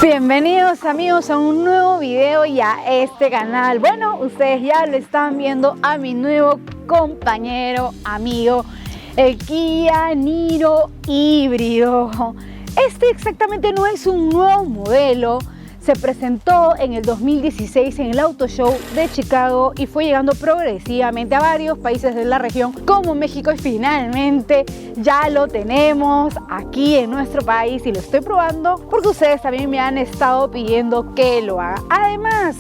Bienvenidos amigos a un nuevo video y a este canal. Bueno, ustedes ya lo están viendo a mi nuevo compañero, amigo, el Kia Niro híbrido. Este exactamente no es un nuevo modelo. Se presentó en el 2016 en el Auto Show de Chicago y fue llegando progresivamente a varios países de la región como México, y finalmente ya lo tenemos aquí en nuestro país y lo estoy probando porque ustedes también me han estado pidiendo que lo haga. Además,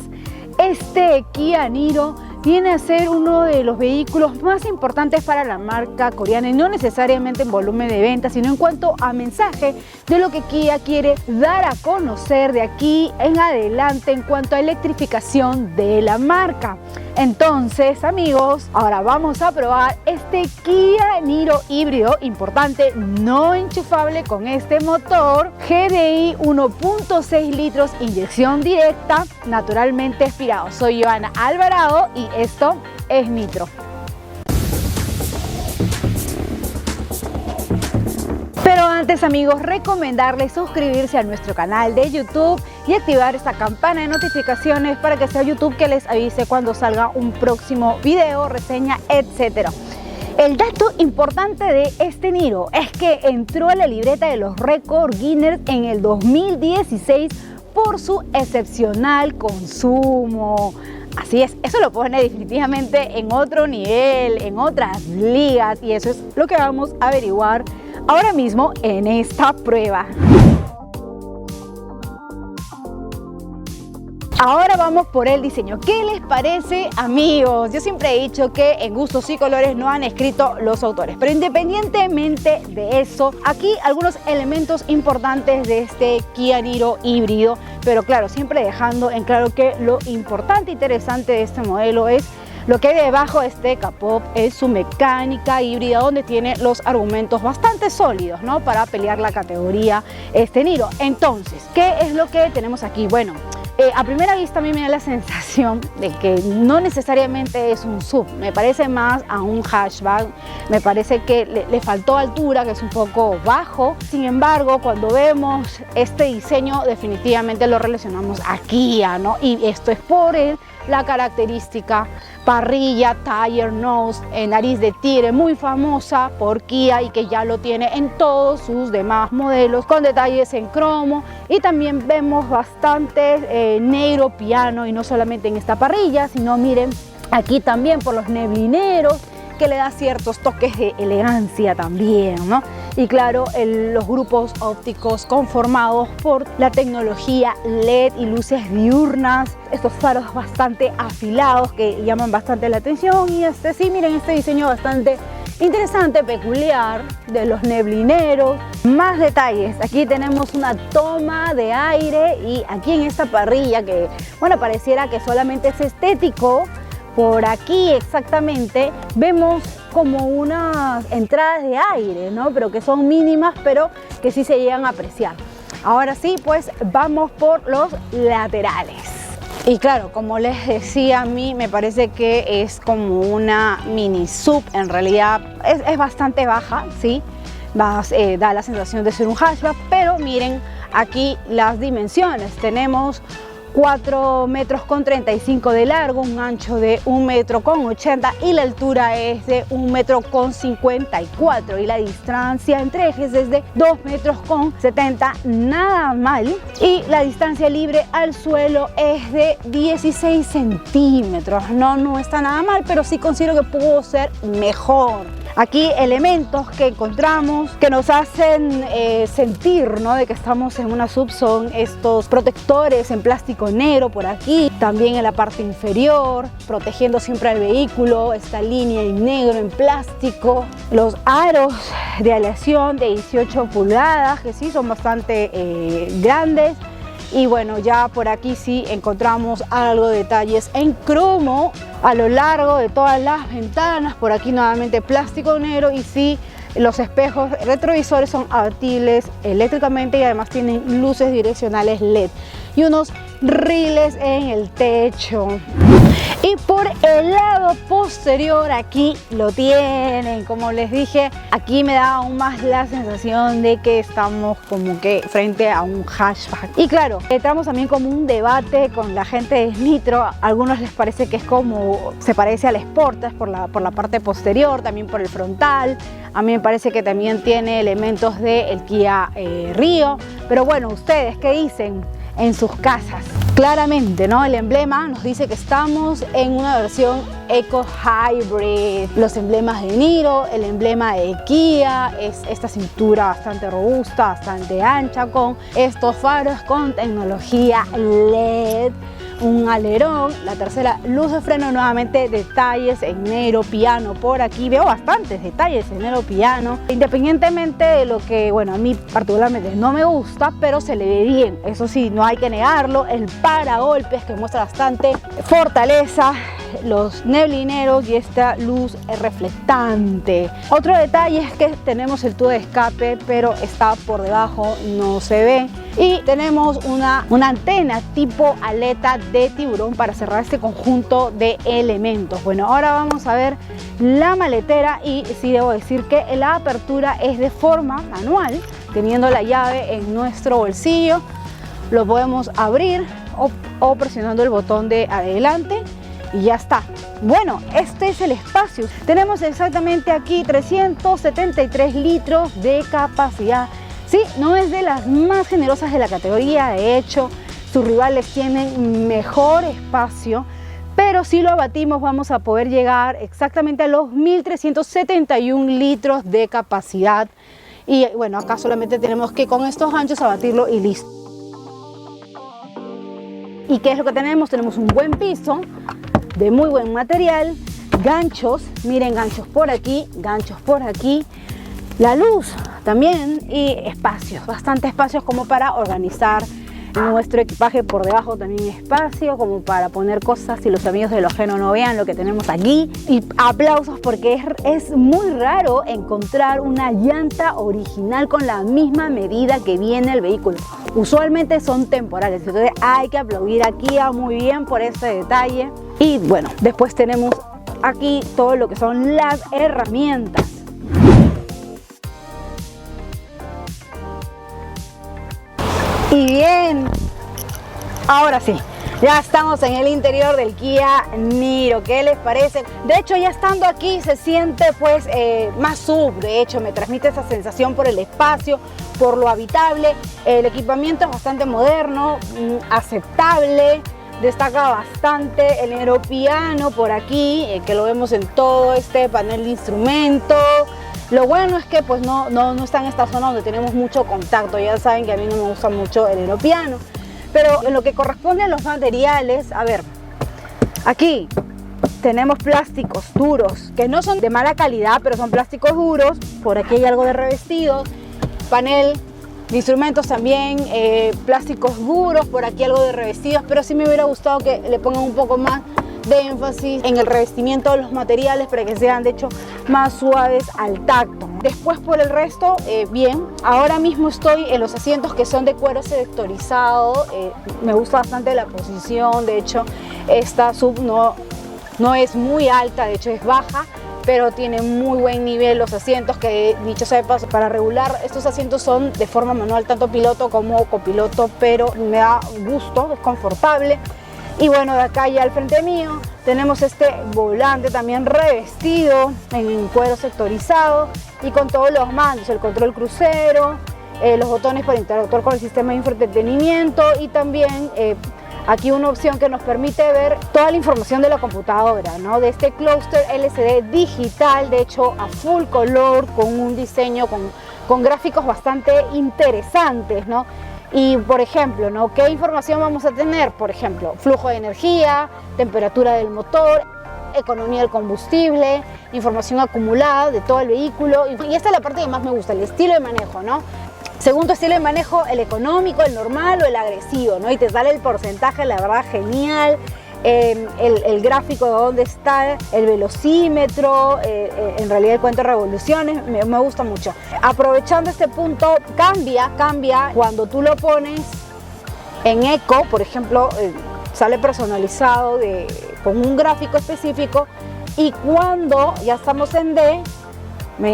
este Kia Niro viene a ser uno de los vehículos más importantes para la marca coreana, y no necesariamente en volumen de ventas, sino en cuanto a mensaje de lo que Kia quiere dar a conocer de aquí en adelante en cuanto a electrificación de la marca. Entonces amigos, ahora vamos a probar este Kia Niro híbrido, importante, no enchufable, con este motor GDI 1.6 litros, inyección directa, naturalmente aspirado. Soy Joana Alvarado y esto es Nitro. Pero antes amigos, recomendarles suscribirse a nuestro canal de YouTube y activar esta campana de notificaciones para que sea YouTube que les avise cuando salga un próximo video, reseña, etc. El dato importante de este Niro es que entró a la libreta de los récords Guinness en el 2016 por su excepcional consumo. Así es, eso lo pone definitivamente en otro nivel, en otras ligas, y eso es lo que vamos a averiguar ahora mismo en esta prueba. Ahora vamos por el diseño. ¿Qué les parece amigos? Yo siempre he dicho que en gustos y colores no han escrito los autores, pero independientemente de eso, aquí algunos elementos importantes de este Kia Niro híbrido, pero claro, siempre dejando en claro que lo importante e interesante de este modelo es lo que hay debajo de este capó, es su mecánica híbrida, donde tiene los argumentos bastante sólidos, ¿no?, para pelear la categoría este Niro. Entonces, ¿qué es lo que tenemos aquí? Bueno, a primera vista a mí me da la sensación de que no necesariamente es un SUV, me parece más a un hatchback, me parece que le faltó altura, que es un poco bajo. Sin embargo, cuando vemos este diseño definitivamente lo relacionamos a Kia, ¿no? Y esto es por la característica parrilla Tiger Nose, nariz de tigre, muy famosa por Kia y que ya lo tiene en todos sus demás modelos, con detalles en cromo, y también vemos bastante negro piano, y no solamente en esta parrilla, sino miren aquí también por los neblineros, que le da ciertos toques de elegancia también, ¿no? Y claro, los grupos ópticos conformados por la tecnología LED y luces diurnas, estos faros bastante afilados que llaman bastante la atención. Y sí, miren este diseño bastante interesante, peculiar, de los neblineros. Más detalles, aquí tenemos una toma de aire, y aquí en esta parrilla que, bueno, pareciera que solamente es estético, por aquí exactamente vemos como unas entradas de aire, ¿no?, pero que son mínimas, pero que sí se llegan a apreciar. Ahora sí, pues vamos por los laterales. Y claro, como les decía, a mí me parece que es como una mini sub, en realidad es bastante baja, ¿sí? Da la sensación de ser un hatchback, pero miren aquí las dimensiones. Tenemos 4 metros con 35 de largo, un ancho de 1 metro con 80 y la altura es de 1 metro con 54, y la distancia entre ejes es de 2 metros con 70, nada mal, y la distancia libre al suelo es de 16 centímetros, no está nada mal, pero sí considero que pudo ser mejor. Aquí elementos que encontramos que nos hacen sentir, ¿no?, de que estamos en una sub son estos protectores en plástico negro por aquí, también en la parte inferior, protegiendo siempre al vehículo, esta línea en negro en plástico, los aros de aleación de 18 pulgadas, que sí son bastante grandes. Y bueno, ya por aquí sí encontramos algo de detalles en cromo a lo largo de todas las ventanas. Por aquí nuevamente plástico negro, y sí, los espejos retrovisores son abatibles eléctricamente y además tienen luces direccionales LED y unos riles en el techo. Y por el lado posterior, aquí lo tienen, como les dije, aquí me da aún más la sensación de que estamos como que frente a un hatchback. Y claro, entramos también como un debate con la gente de Nitro. A algunos les parece que es como, se parece al Sportage por la parte posterior, también por el frontal. A mí me parece que también tiene elementos del Kia Rio. Pero bueno, ¿ustedes qué dicen en sus casas? Claramente, ¿no? El emblema nos dice que estamos en una versión Eco Hybrid. Los emblemas de Niro, el emblema de Kia, es esta cintura bastante robusta, bastante ancha, con estos faros con tecnología LED, un alerón, la tercera luz de freno, nuevamente detalles en negro piano por aquí. Veo bastantes detalles en negro piano, independientemente de lo que, bueno, a mí particularmente no me gusta, pero se le ve bien, eso sí, no hay que negarlo. El paragolpes que muestra bastante fortaleza, los neblineros y esta luz reflectante. Otro detalle es que tenemos el tubo de escape, pero está por debajo, no se ve. Y tenemos una antena tipo aleta de tiburón para cerrar este conjunto de elementos. Bueno, ahora vamos a ver la maletera, y sí debo decir que la apertura es de forma manual, teniendo la llave en nuestro bolsillo. Lo podemos abrir o presionando el botón de adelante y ya está. Bueno, este es el espacio. Tenemos exactamente aquí 373 litros de capacidad. Sí, no es de las más generosas de la categoría, de hecho, sus rivales tienen mejor espacio, pero si lo abatimos vamos a poder llegar exactamente a los 1371 litros de capacidad. Y bueno, acá solamente tenemos que con estos anchos abatirlo y listo. ¿Y qué es lo que tenemos? Tenemos un buen piso de muy buen material, ganchos, miren, ganchos por aquí, la luz también, y espacios, bastante espacios como para organizar nuestro equipaje. Por debajo también espacio como para poner cosas y los amigos de lo ajeno no vean lo que tenemos aquí. Y aplausos porque es muy raro encontrar una llanta original con la misma medida que viene el vehículo. Usualmente son temporales, entonces hay que aplaudir aquí muy bien por este detalle. Y bueno, después tenemos aquí todo lo que son las herramientas. Y bien, ahora sí, ya estamos en el interior del Kia Niro. ¿Qué les parece? De hecho, ya estando aquí se siente pues más sub. De hecho, me transmite esa sensación por el espacio, por lo habitable. El equipamiento es bastante moderno, aceptable. Destaca bastante el negro piano por aquí, que lo vemos en todo este panel de instrumentos. Lo bueno es que pues no está en esta zona donde tenemos mucho contacto. Ya saben que a mí no me gusta mucho el negro piano. Pero en lo que corresponde a los materiales, a ver, aquí tenemos plásticos duros, que no son de mala calidad, pero son plásticos duros. Por aquí hay algo de revestido, panel de instrumentos también, plásticos duros, por aquí algo de revestidos, pero sí me hubiera gustado que le pongan un poco más de énfasis en el revestimiento de los materiales para que sean de hecho más suaves al tacto. Después por el resto, bien. Ahora mismo estoy en los asientos que son de cuero sectorizado. Me gusta bastante la posición. De hecho, esta sub no es muy alta, de hecho es baja, pero tiene muy buen nivel los asientos, que dicho sea de paso, para regular estos asientos son de forma manual, tanto piloto como copiloto, pero me da gusto, es confortable. Y bueno, de acá ya al frente mío tenemos este volante también revestido en cuero sectorizado y con todos los mandos, el control crucero, los botones para interactuar con el sistema de infoentretenimiento, y también aquí una opción que nos permite ver toda la información de la computadora, ¿no? De este clúster LCD digital, de hecho a full color, con un diseño con gráficos bastante interesantes, ¿no? Y por ejemplo, ¿no? ¿Qué información vamos a tener? Por ejemplo, flujo de energía, temperatura del motor, economía del combustible, información acumulada de todo el vehículo. Y esta es la parte que más me gusta, el estilo de manejo, ¿no? Según tu estilo de manejo, el económico, el normal o el agresivo, ¿no? Y te sale el porcentaje, la verdad, genial. El gráfico de dónde está el velocímetro, en realidad el cuento de revoluciones, me gusta mucho. Aprovechando este punto, cambia cuando tú lo pones en eco, por ejemplo, sale personalizado con un gráfico específico, y cuando ya estamos en D,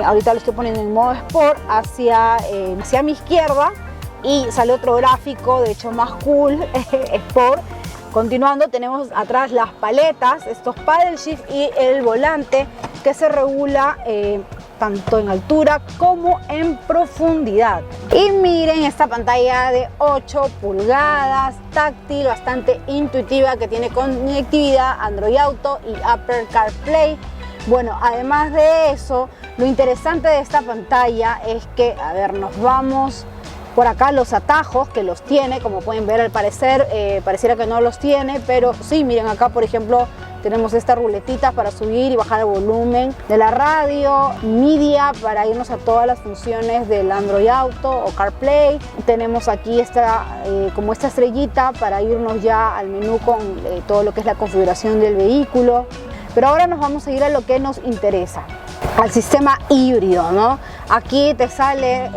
ahorita lo estoy poniendo en modo Sport, hacia mi izquierda, y sale otro gráfico, de hecho más cool, Sport. Continuando, tenemos atrás las paletas, estos paddle shift y el volante que se regula tanto en altura como en profundidad. Y miren esta pantalla de 8 pulgadas, táctil, bastante intuitiva, que tiene conectividad Android Auto y Apple CarPlay. Bueno, además de eso, lo interesante de esta pantalla es que, a ver, nos vamos por acá, los atajos, que los tiene, como pueden ver, al parecer pareciera que no los tiene, pero sí, miren acá, por ejemplo, tenemos esta ruletita para subir y bajar el volumen de la radio, media para irnos a todas las funciones del Android Auto o CarPlay. Tenemos aquí como esta estrellita para irnos ya al menú con todo lo que es la configuración del vehículo. Pero ahora nos vamos a ir a lo que nos interesa, al sistema híbrido, ¿no? Aquí te sale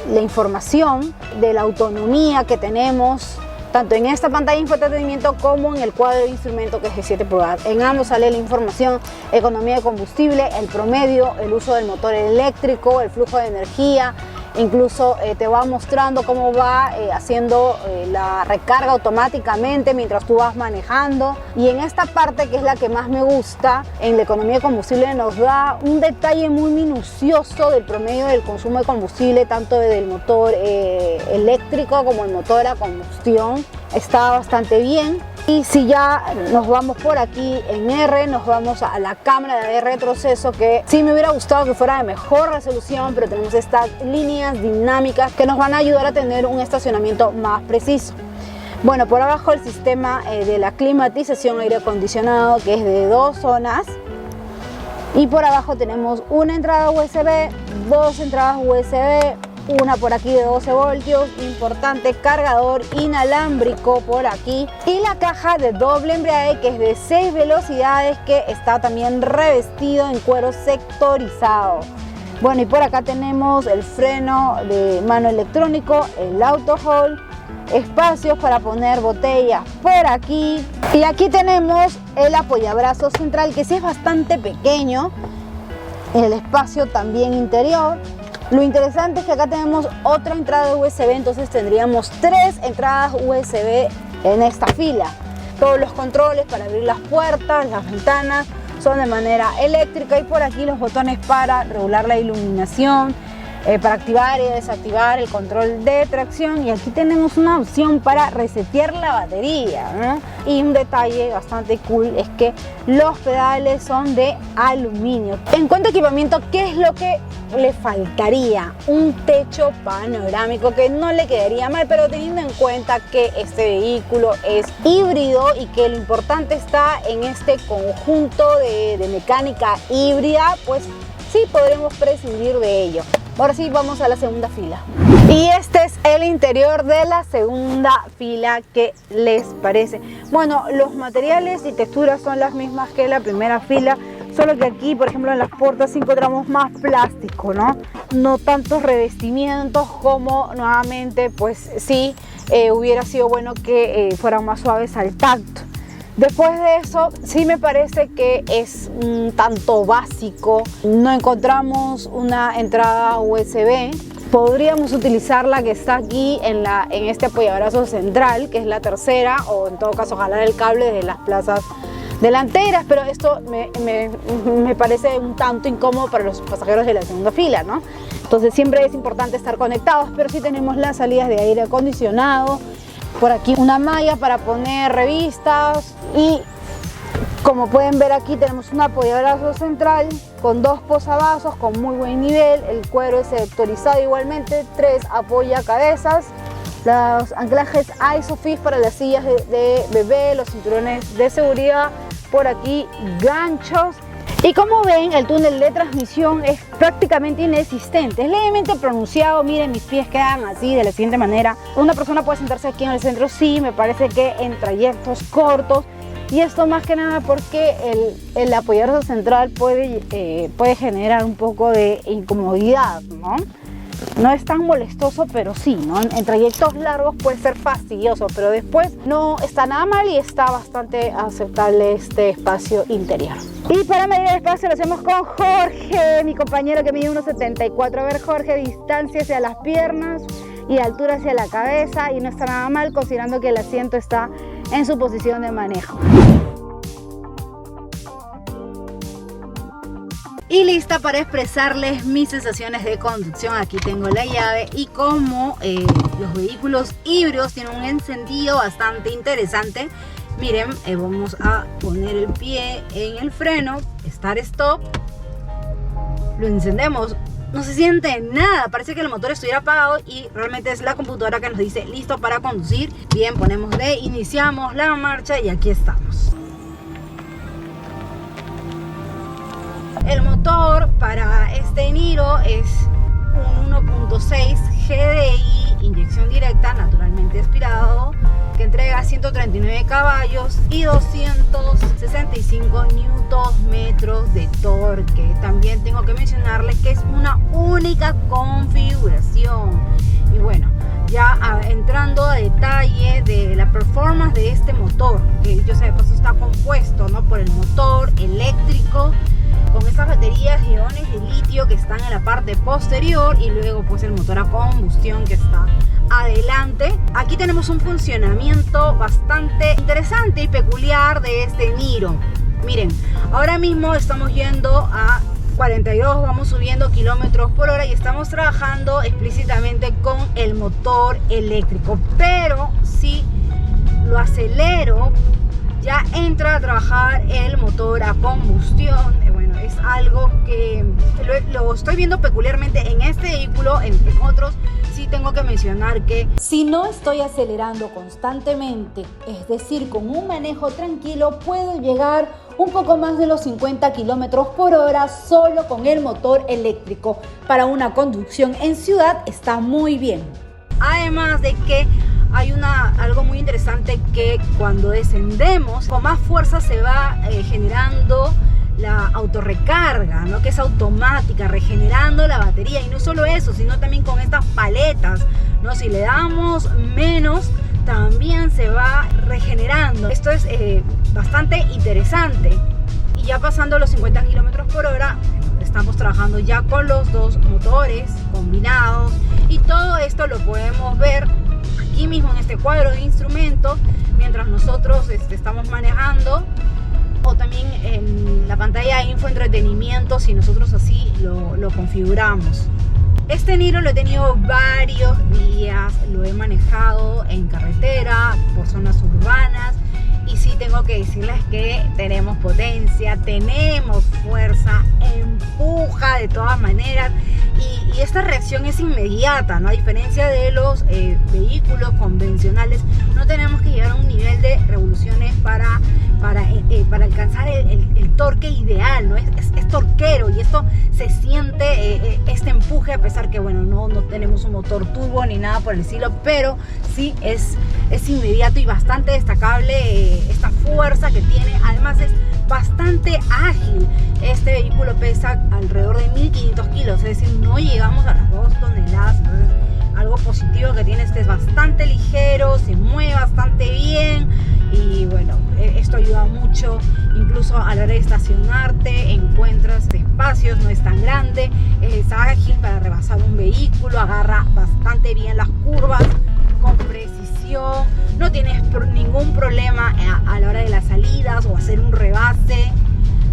la información de la autonomía que tenemos, tanto en esta pantalla de infoentretenimiento como en el cuadro de instrumento, que es de 7 pulgadas. En ambos sale la información: economía de combustible, el promedio, el uso del motor eléctrico, el flujo de energía. Incluso te va mostrando cómo va haciendo la recarga automáticamente mientras tú vas manejando. Y en esta parte, que es la que más me gusta, en la economía de combustible, nos da un detalle muy minucioso del promedio del consumo de combustible, tanto del motor eléctrico como el motor a combustión. Está bastante bien. Y si ya nos vamos por aquí en R, nos vamos a la cámara de retroceso, que sí me hubiera gustado que fuera de mejor resolución, pero tenemos estas líneas dinámicas que nos van a ayudar a tener un estacionamiento más preciso. Bueno, por abajo el sistema de la climatización, aire acondicionado, que es de 2 zonas. Y por abajo tenemos una entrada USB, 2 entradas USB, una por aquí de 12 voltios, importante, cargador inalámbrico por aquí, y la caja de doble embrague, que es de 6 velocidades, que está también revestido en cuero sectorizado. Bueno, y por acá tenemos el freno de mano electrónico, el auto hold, espacios para poner botellas por aquí, y aquí tenemos el apoyabrazos central, que sí es bastante pequeño, el espacio también interior. Lo interesante es que acá tenemos otra entrada USB, entonces tendríamos 3 entradas USB en esta fila. Todos los controles para abrir las puertas, las ventanas, son de manera eléctrica, y por aquí los botones para regular la iluminación, para activar y desactivar el control de tracción, y aquí tenemos una opción para resetear la batería, ¿no? Y un detalle bastante cool es que los pedales son de aluminio. En cuanto a equipamiento, ¿qué es lo que le faltaría? Un techo panorámico, que no le quedaría mal, pero teniendo en cuenta que este vehículo es híbrido y que lo importante está en este conjunto de mecánica híbrida, pues sí podremos prescindir de ello. Ahora sí, vamos a la segunda fila. Y este es el interior de la segunda fila. ¿Qué les parece? Bueno, los materiales y texturas son las mismas que la primera fila, solo que aquí, por ejemplo, en las puertas sí encontramos más plástico, ¿no? No tantos revestimientos como nuevamente, pues sí, hubiera sido bueno que fueran más suaves al tacto. Después de eso, sí me parece que es un tanto básico. No encontramos una entrada USB. Podríamos utilizar la que está aquí en este apoyabrazo central, que es la tercera, o en todo caso jalar el cable de las plazas delanteras, pero esto me parece un tanto incómodo para los pasajeros de la segunda fila, ¿no? Entonces siempre es importante estar conectados, pero sí tenemos las salidas de aire acondicionado. Por aquí una malla para poner revistas, y como pueden ver aquí tenemos un apoyabrazo central con 2 posavasos con muy buen nivel, el cuero es sectorizado igualmente, 3 apoyacabezas, los anclajes ISOFIX para las sillas de bebé, los cinturones de seguridad, por aquí ganchos. Y como ven, el túnel de transmisión es prácticamente inexistente, es levemente pronunciado. Miren, mis pies quedan así de la siguiente manera. Una persona puede sentarse aquí en el centro, sí, me parece que en trayectos cortos, y esto más que nada porque el apoyabrazo central puede generar un poco de incomodidad, ¿no? No es tan molestoso, pero sí, ¿no? En trayectos largos puede ser fastidioso, pero después no está nada mal y está bastante aceptable este espacio interior. Y para medir el espacio lo hacemos con Jorge, mi compañero que mide 1,74. A ver, Jorge, distancia hacia las piernas y altura hacia la cabeza, y no está nada mal considerando que el asiento está en su posición de manejo. Y lista para expresarles mis sensaciones de conducción. Aquí tengo la llave y como los vehículos híbridos tienen un encendido bastante interesante. Miren, vamos a poner el pie en el freno, start stop, lo encendemos. No se siente nada, parece que el motor estuviera apagado y realmente es la computadora que nos dice listo para conducir. Bien, ponemos de iniciamos la marcha y aquí estamos. El motor para este Niro es un 1.6 GDI, inyección directa, naturalmente aspirado, que entrega 139 caballos y 265 Nm de torque. También tengo que mencionarles que es una única configuración. Y bueno, ya entrando a detalle de la performance de este motor, que yo sé de paso está compuesto, ¿no?, por el motor eléctrico con estas baterías iones de litio que están en la parte posterior y luego pues el motor a combustión que está adelante. Aquí tenemos un funcionamiento bastante interesante y peculiar de este Niro. Miren, ahora mismo estamos yendo a 42, vamos subiendo kilómetros por hora y estamos trabajando explícitamente con el motor eléctrico, pero si lo acelero ya entra a trabajar el motor a combustión. Bueno, es algo que lo estoy viendo peculiarmente en este vehículo. En otros sí tengo que mencionar que si no estoy acelerando constantemente, es decir, con un manejo tranquilo, puedo llegar un poco más de los 50 kilómetros por hora solo con el motor eléctrico. Para una conducción en ciudad está muy bien. Además de que hay algo muy interesante, que cuando descendemos con más fuerza se va generando la autorrecarga, ¿no?, que es automática, regenerando la batería. Y no solo eso, sino también con estas paletas, ¿no?, si le damos menos también se va regenerando. Esto es bastante interesante. Y ya pasando los 50 kilómetros por hora estamos trabajando ya con los dos motores combinados, y todo esto lo podemos ver aquí mismo en este cuadro de instrumentos mientras nosotros estamos manejando, o también en la pantalla de infoentretenimiento si nosotros así lo configuramos. Este Niro lo he tenido varios días, lo he manejado en carretera, por zonas urbanas, y sí tengo que decirles que tenemos potencia, tenemos fuerza, empuja de todas maneras, y esta reacción es inmediata, ¿no? A diferencia de los vehículos convencionales, no tenemos que llegar a un nivel de revoluciones para alcanzar el torque ideal, ¿no? Es torquero, y esto se siente, este empuje, a pesar que bueno, no tenemos un motor turbo ni nada por el estilo, pero sí es inmediato y bastante destacable esta fuerza que tiene. Además es bastante ágil. Este vehículo pesa alrededor de 1500 kilos, es decir, no llegamos a las 2 toneladas. Entonces, algo positivo que tiene, es bastante ligero, se mueve bastante bien, y bueno, esto ayuda mucho incluso a la hora de estacionarte, encuentras espacios, no es tan grande, es ágil para rebasar un vehículo, agarra bastante bien las curvas con precisión, no tienes ningún problema a la hora de las salidas o hacer un rebase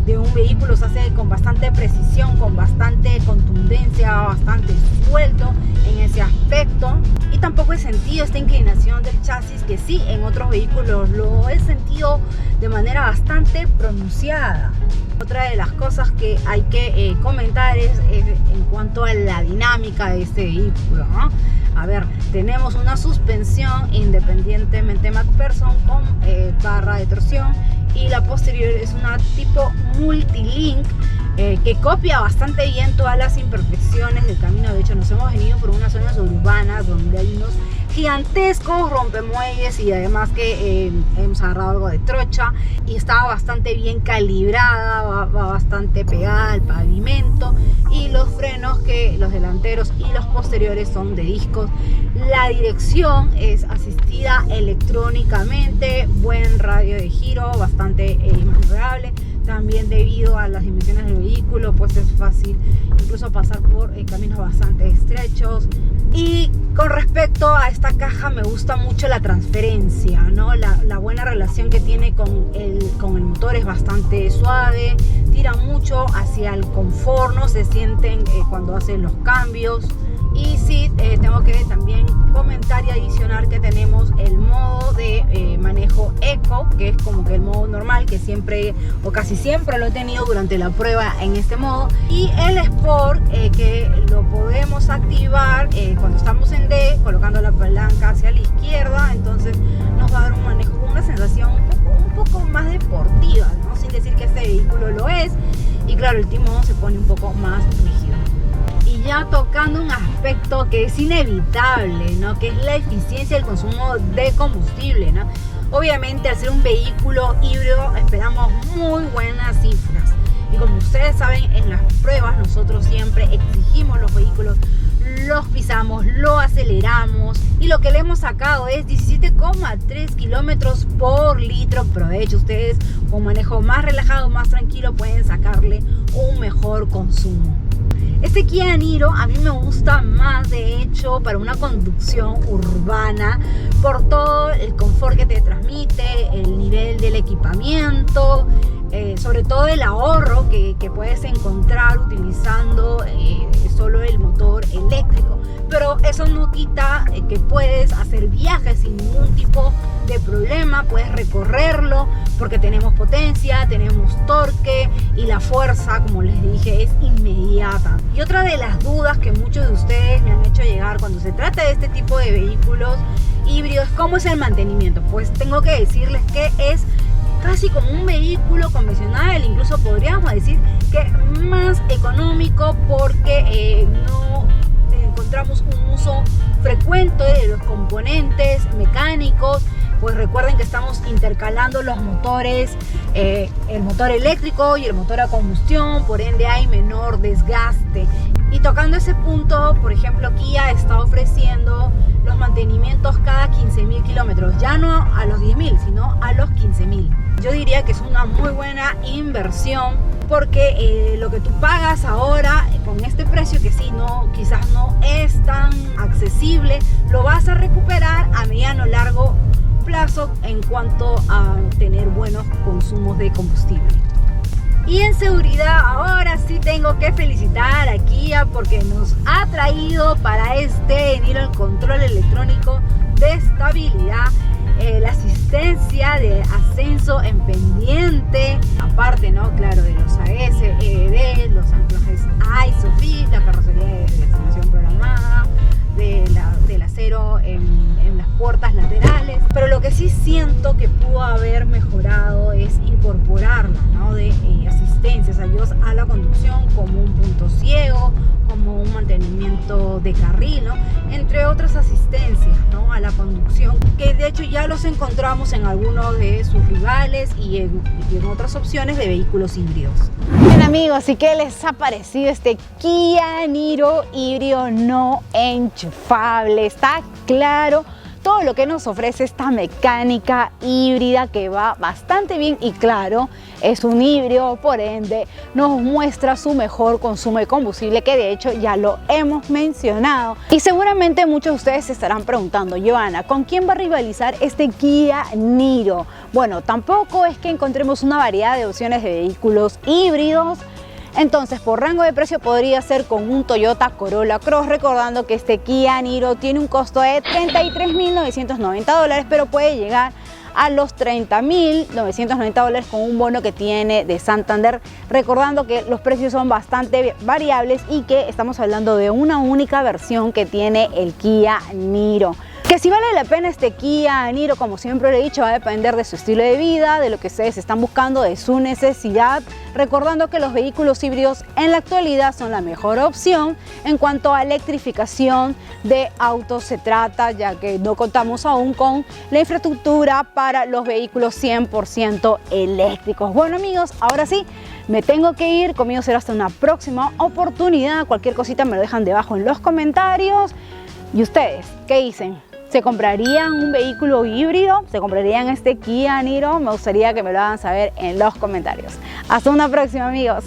de un vehículo. Se hace con bastante precisión, con bastante contundencia, bastante suelto en ese aspecto. Y tampoco he sentido esta inclinación del chasis, que sí en otros vehículos lo he sentido de manera bastante pronunciada. Otra de las cosas que hay que comentar es en cuanto a la dinámica de este vehículo, ¿no? A ver, tenemos una suspensión independientemente McPherson con barra de torsión, y la posterior es una tipo multilink que copia bastante bien todas las imperfecciones del camino. De hecho, nos hemos venido por unas zonas urbanas donde hay unos gigantescos rompemuelles y además que hemos agarrado algo de trocha y está bastante bien calibrada, va bastante pegada al pavimento, y los frenos, que los delanteros y los posteriores son de discos. La dirección es asistida electrónicamente, buen radio de giro, bastante maniobrable. También debido a las dimensiones del vehículo, pues es fácil incluso pasar por caminos bastante estrechos. Y con respecto a esta caja, me gusta mucho la transferencia, ¿no? La buena relación que tiene con el motor es bastante suave, tira mucho hacia el confort, no se sienten cuando hacen los cambios. Y sí, tengo que también comentar y adicionar que tenemos el modo de manejo Eco, que es como que el modo normal, que siempre o casi siempre lo he tenido durante la prueba en este modo, y el Sport, que lo podemos activar cuando estamos en D, colocando la palanca hacia la izquierda. Entonces nos va a dar un manejo con una sensación un poco más deportiva, ¿no? Sin decir que este vehículo lo es. Y claro, el timón se pone un poco más rígido. Y ya tocando un aspecto que es inevitable, ¿no? Que es la eficiencia del consumo de combustible, ¿no? Obviamente, al ser un vehículo híbrido, esperamos muy buenas cifras. Y como ustedes saben, en las pruebas nosotros siempre exigimos los vehículos, los pisamos, lo aceleramos, y lo que le hemos sacado es 17,3 kilómetros por litro. Pero de hecho, ustedes con manejo más relajado, más tranquilo, pueden sacarle un mejor consumo. Este Kia Niro a mí me gusta más, de hecho, para una conducción urbana, por todo el confort que te transmite, el nivel del equipamiento, sobre todo el ahorro que puedes encontrar utilizando solo el motor eléctrico. Pero eso no quita que puedes hacer viajes sin ningún tipo de problema, puedes recorrerlo porque tenemos potencia, tenemos torque, y la fuerza, como les dije, es inmediata. Y otra de las dudas que muchos de ustedes me han hecho llegar cuando se trata de este tipo de vehículos híbridos, ¿cómo es el mantenimiento? Pues tengo que decirles que es casi como un vehículo convencional, incluso podríamos decir que más económico, porque no encontramos un uso frecuente de los componentes mecánicos. Pues recuerden que estamos intercalando los motores, el motor eléctrico y el motor a combustión, por ende hay menor desgaste. Y tocando ese punto, por ejemplo, Kia está ofreciendo los mantenimientos cada 15.000 kilómetros, ya no a los 10.000, sino a los 15.000. Yo diría que es una muy buena inversión, porque lo que tú pagas ahora con este precio, que sí, quizás no es tan accesible, lo vas a recuperar a mediano o largo plazo en cuanto a tener buenos consumos de combustible. Y en seguridad, ahora sí tengo que felicitar a Kia, porque nos ha traído para este Niro el control electrónico de estabilidad, la asistencia de ascenso en pendiente, aparte, ¿no? Claro, de los ABS, EBD, los anclajes ISOFIX, la carrocería de destinación programada, del acero en las puertas laterales. Pero lo que sí siento que pudo haber mejorado es incorporarla, ¿no? De asistencias, ayudas a la conducción, como un punto ciego, como un mantenimiento de carril, ¿no? Entre otras asistencias, ¿no? A la conducción, que de hecho ya los encontramos en algunos de sus rivales y en otras opciones de vehículos híbridos. Bien, amigos, ¿y qué les ha parecido este Kia Niro híbrido no enchufable? Está claro todo lo que nos ofrece esta mecánica híbrida, que va bastante bien, y claro, es un híbrido, por ende nos muestra su mejor consumo de combustible, que de hecho ya lo hemos mencionado. Y seguramente muchos de ustedes se estarán preguntando: Joana, ¿con quién va a rivalizar este Kia Niro? Bueno, tampoco es que encontremos una variedad de opciones de vehículos híbridos. Entonces, por rango de precio podría ser con un Toyota Corolla Cross, recordando que este Kia Niro tiene un costo de $33.990, pero puede llegar a los $30.990 con un bono que tiene de Santander, recordando que los precios son bastante variables y que estamos hablando de una única versión que tiene el Kia Niro. Que si vale la pena este Kia Niro, como siempre le he dicho, va a depender de su estilo de vida, de lo que ustedes están buscando, de su necesidad. Recordando que los vehículos híbridos en la actualidad son la mejor opción en cuanto a electrificación de autos se trata, ya que no contamos aún con la infraestructura para los vehículos 100% eléctricos. Bueno amigos, ahora sí, me tengo que ir. Conmigo será hasta una próxima oportunidad. Cualquier cosita me lo dejan debajo en los comentarios. ¿Y ustedes qué dicen? ¿Se comprarían un vehículo híbrido? ¿Se comprarían este Kia Niro? Me gustaría que me lo hagan saber en los comentarios. Hasta una próxima amigos.